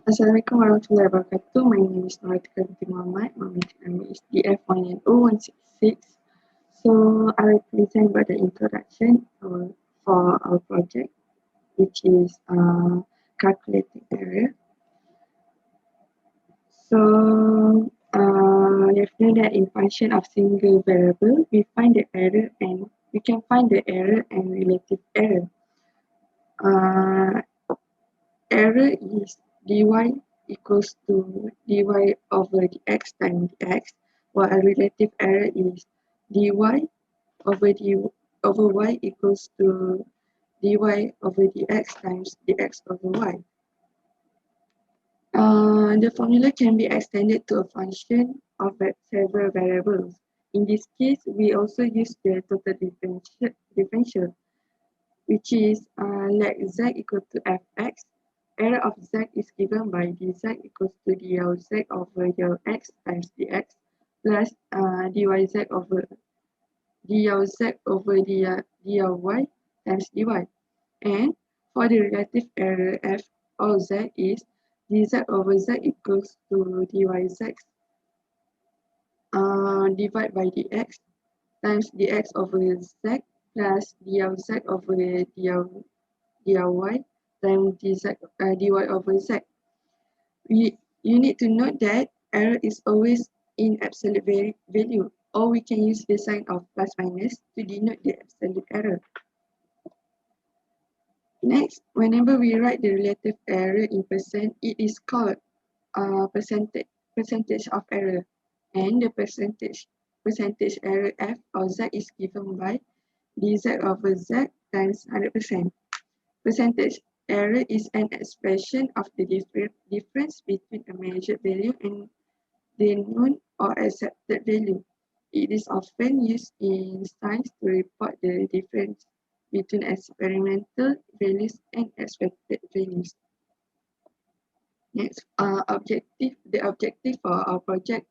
Assalamualaikum warahmatullahi wabarakatuh. My name is Noratika binti Muhammad. My meeting number is DF1N0166. So I will present about the introduction for our project, which is calculating error. So you have to know that in function of single variable, we find the error and we can find the error and relative error. Error is dy equals to dy over dx times dx, while a relative error is dy over y equals to dy over dx times dx over y. The formula can be extended to a function of several variables. In this case, we also use the total differential, which is let z equal to fx. Error of z is given by dz equals to dz over dx times dx plus dyz over dz over dy times dy. And for the relative error f of z is dz over z equals to dyz divided by dx times dx over z plus dz over dy times dy over z. You need to note that error is always in absolute value, or we can use the sign of plus minus to denote the absolute error. Next, whenever we write the relative error in percent, it is called percentage of error, and the percentage error f or z is given by dz over z times 100%. Percentage error is an expression of the difference between a measured value and the known or accepted value. It is often used in science to report the difference between experimental values and expected values. Next, the objective for our project.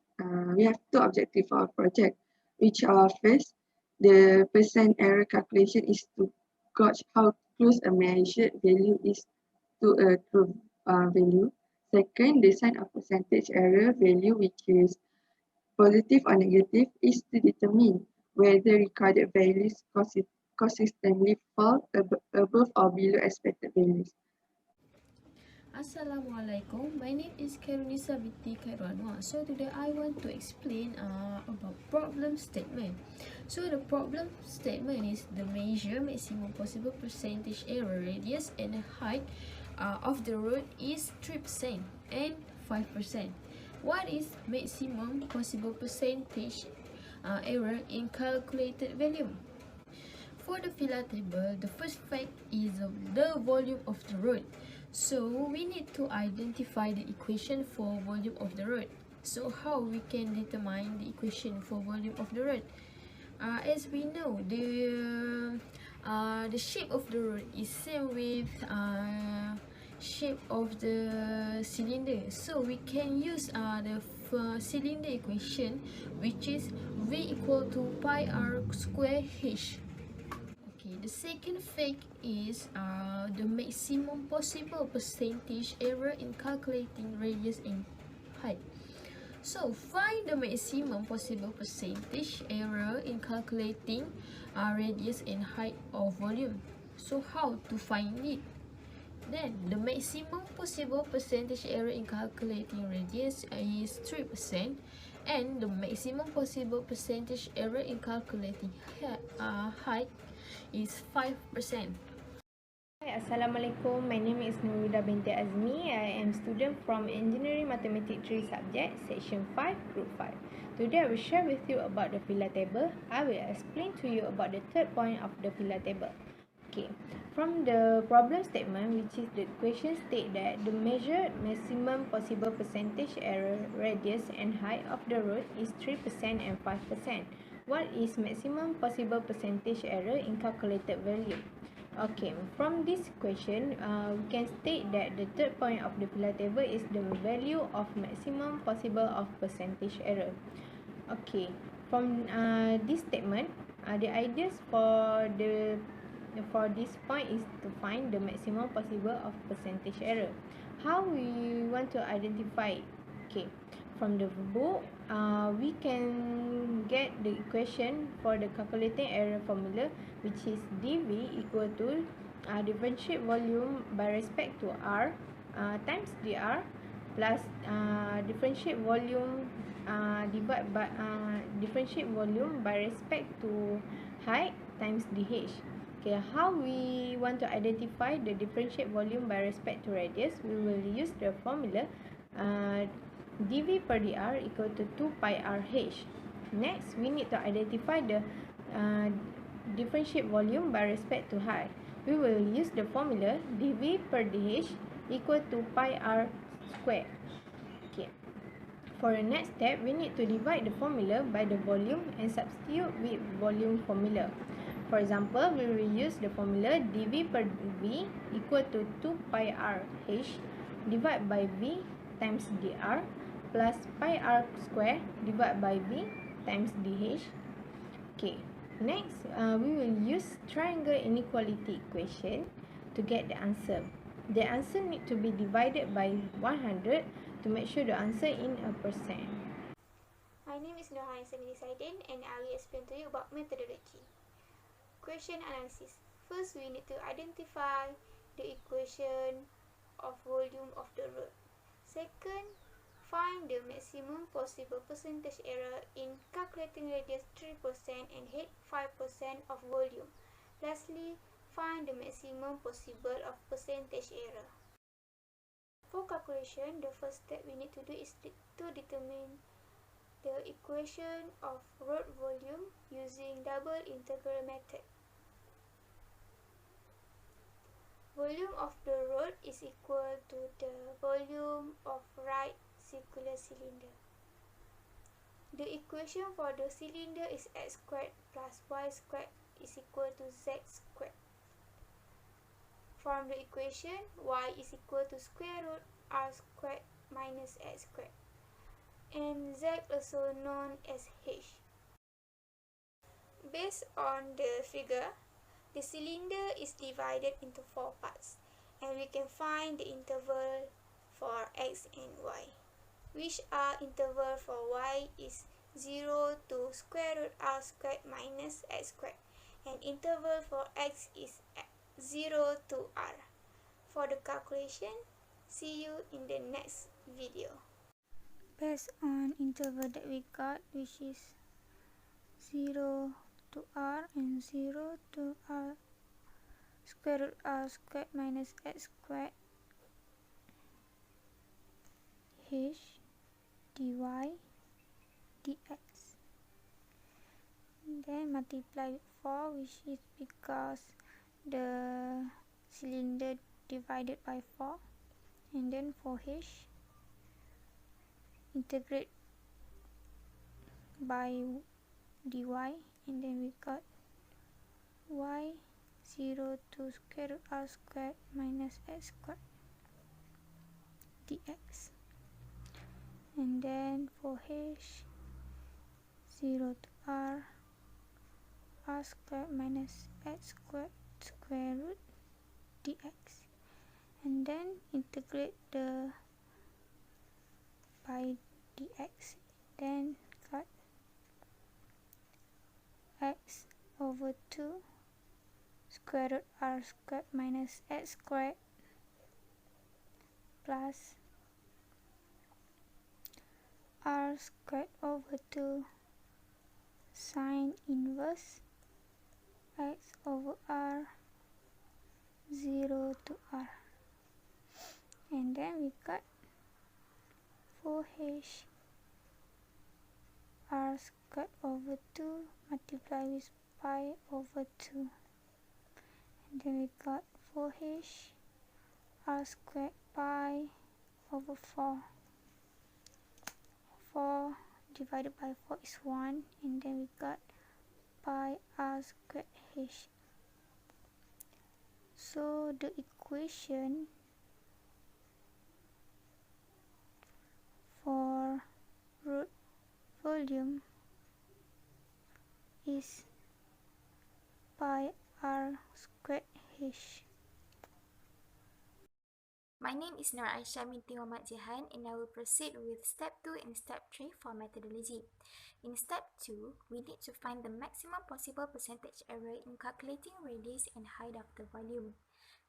We have two objectives for our project, which are first, the percent error calculation is to gauge how close a measured value is to a true value. Second, the sign of percentage error value, which is positive or negative, is to determine whether recorded values consistently fall above or below expected values. Assalamualaikum. My name is Karunisa Binti Khairwanwa. So today I want to explain about problem statement. So the problem statement is the measure maximum possible percentage error radius and height of the road is 3% and 5%. What is maximum possible percentage error in calculated value? For the filler table, the first fact is the volume of the road. So we need to identify the equation for volume of the road. So how we can determine the equation for volume of the road? As we know, the shape of the road is same with shape of the cylinder. So we can use the cylinder equation, which is V equal to pi r square h. Okay, the second fact is the maximum possible percentage error in calculating radius and height. So find the maximum possible percentage error in calculating radius and height of volume. So how to find it? Then the maximum possible percentage error in calculating radius is 3%, and the maximum possible percentage error in calculating height is 5%. Hi, Assalamualaikum. My name is Nurida binti Azmi. I am student from Engineering Mathematics 3 subject, Section 5, Group 5. Today I will share with you about the filler table. I will explain to you about the third point of the filler table. Okay, from the problem statement, which is the question state that the measured maximum possible percentage error, radius and height of the road is 3% and 5%. What is maximum possible percentage error in calculated value? Okay, from this question, we can state that the third point of the filler table is the value of maximum possible of percentage error. Okay, from this statement, the ideas for this point is to find the maximum possible of percentage error. how we want to identify it? Okay, from the book, we can get the equation for the calculating error formula, which is dV equal to differentiate volume by respect to R times dr plus differentiate volume differentiate volume by respect to height times dh. Okay, how we want to identify the differentiate volume by respect to radius? We will use the formula dv per dr equal to 2 pi rh. Next, we need to identify the uh, differentiate volume by respect to height. We will use the formula dv per dh equal to pi r square. Okay. For the next step, we need to divide the formula by the volume and substitute with volume formula. For example, we will use the formula dV per V equal to 2 pi r h divided by V times dr plus pi r square divided by V times dh. Okay, next we will use triangle inequality equation to get the answer. The answer need to be divided by 100 to make sure the answer in a percent. My name is Nurhan Samini Saidin and I will explain to you about methodology. Equation analysis. First, we need to identify the equation of volume of the road. Second, find the maximum possible percentage error in calculating radius 3% and height 5% of volume. Lastly, find the maximum possible of percentage error. For calculation, the first step we need to do is to determine the equation of road volume using double integral method. Volume of the road is equal to the volume of right circular cylinder. The equation for the cylinder is x squared plus y squared is equal to z squared. From the equation, y is equal to square root r squared minus x squared, and z also known as h. Based on the figure, the cylinder is divided into 4 parts, and we can find the interval for x and y, which are interval for y is 0 to square root r squared minus x squared, and interval for x is 0 to r. For the calculation, see you in the next video. Based on interval that we got, which is 0 to r and 0 to r square root r squared minus x squared h dy dx, then multiply with 4, which is because the cylinder divided by 4, and then for h integrate by dy, and then we got y 0 to square root r squared minus x squared dx, and then for h 0 to r squared minus x squared square root dx, and then integrate the by dx, then got x over 2 square root r squared minus x squared plus r squared over 2 sine inverse x over r 0 to r, and then we got 4h r squared over 2 multiply with pi over 2, and then we got 4h r squared pi over 4. 4 divided by 4 is 1, and then we got pi r squared h. So the equation for root volume is pi r squared h. My name is Nur Aisha binti Muhammad Jihan, and I will proceed with step 2 and step 3 for methodology. In step 2, we need to find the maximum possible percentage error in calculating radius and height of the volume.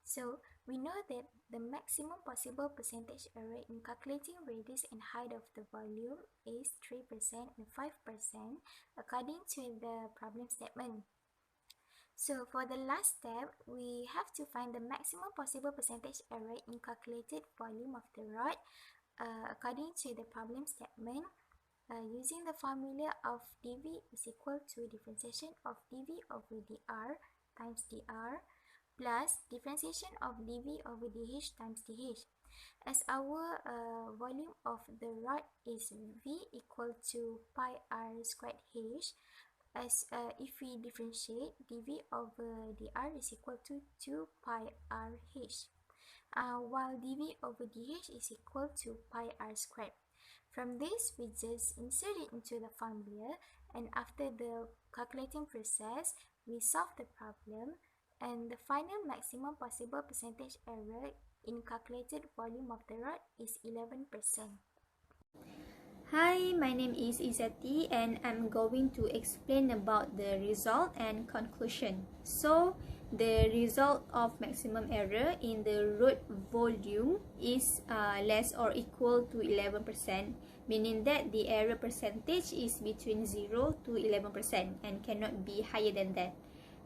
So, we know that the maximum possible percentage error in calculating radius and height of the volume is 3% and 5% according to the problem statement. So for the last step, we have to find the maximum possible percentage error in calculated volume of the rod according to the problem statement using the formula of dV is equal to differentiation of dV over dr times dr plus differentiation of dV over dH times dH. As our volume of the rod is V equal to pi r squared h, as if we differentiate dV over dr is equal to 2 pi r h, while dV over dH is equal to pi r squared. From this, we just insert it into the formula, and after the calculating process, we solve the problem, and the final maximum possible percentage error in calculated volume of the rod is 11%. Hi, my name is Izzati and I'm going to explain about the result and conclusion. So, the result of maximum error in the rod volume is less or equal to 11%, meaning that the error percentage is between 0 to 11% and cannot be higher than that.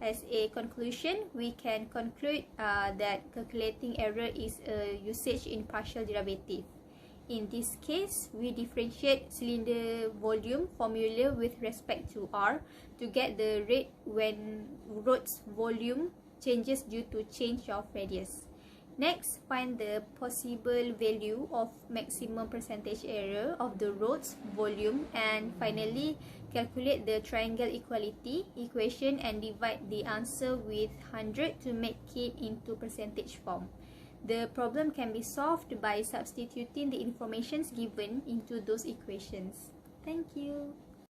As a conclusion, we can conclude that calculating error is a usage in partial derivative. In this case, we differentiate cylinder volume formula with respect to R to get the rate when rod's volume changes due to change of radius. Next, find the possible value of maximum percentage error of the rod's volume, and finally calculate the triangle equality equation and divide the answer with 100 to make it into percentage form. The problem can be solved by substituting the informations given into those equations. Thank you.